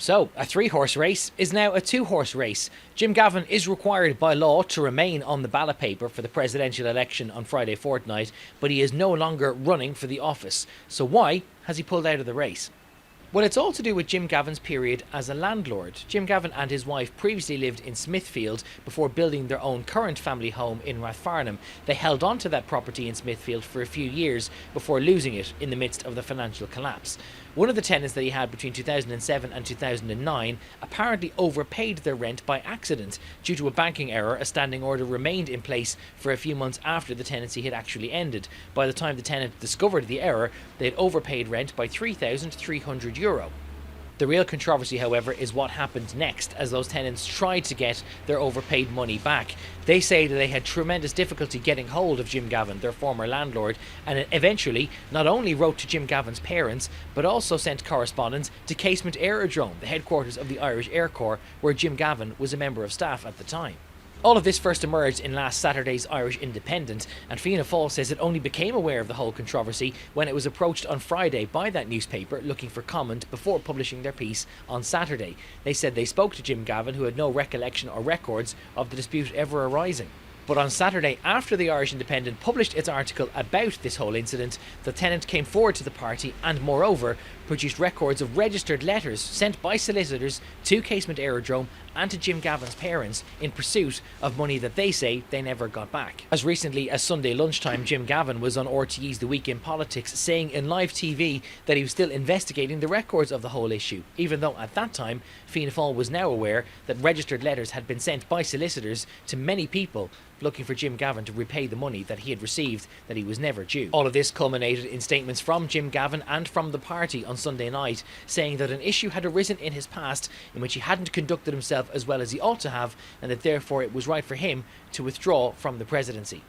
So, a three-horse race is now a two-horse race. Jim Gavin is required by law to remain on the ballot paper for the presidential election on Friday fortnight, but he is no longer running for the office. So why has he pulled out of the race? Well, it's all to do with Jim Gavin's period as a landlord. Jim Gavin and his wife previously lived in Smithfield before building their own current family home in Rathfarnham. They held on to that property in Smithfield for a few years before losing it in the midst of the financial collapse. One of the tenants that he had between 2007 and 2009 apparently overpaid their rent by accident. Due to a banking error, a standing order remained in place for a few months after the tenancy had actually ended. By the time the tenant discovered the error, they had overpaid rent by €3,300. The real controversy, however, is what happened next as those tenants tried to get their overpaid money back. They say that they had tremendous difficulty getting hold of Jim Gavin, their former landlord, and eventually not only wrote to Jim Gavin's parents, but also sent correspondence to Casement Aerodrome, the headquarters of the Irish Air Corps, where Jim Gavin was a member of staff at the time. All of this first emerged in last Saturday's Irish Independent, and Fianna Fáil says it only became aware of the whole controversy when it was approached on Friday by that newspaper looking for comment before publishing their piece on Saturday. They said they spoke to Jim Gavin, who had no recollection or records of the dispute ever arising. But on Saturday, after the Irish Independent published its article about this whole incident, the tenant came forward to the party and, moreover, produced records of registered letters sent by solicitors to Casement Aerodrome and to Jim Gavin's parents in pursuit of money that they say they never got back. As recently as Sunday lunchtime, Jim Gavin was on RTE's The Week in Politics saying in live TV that he was still investigating the records of the whole issue, even though at that time Fianna Fáil was now aware that registered letters had been sent by solicitors to many people looking for Jim Gavin to repay the money that he had received that he was never due. All of this culminated in statements from Jim Gavin and from the party on Sunday night, saying that an issue had arisen in his past in which he hadn't conducted himself as well as he ought to have, and that therefore it was right for him to withdraw from the presidency.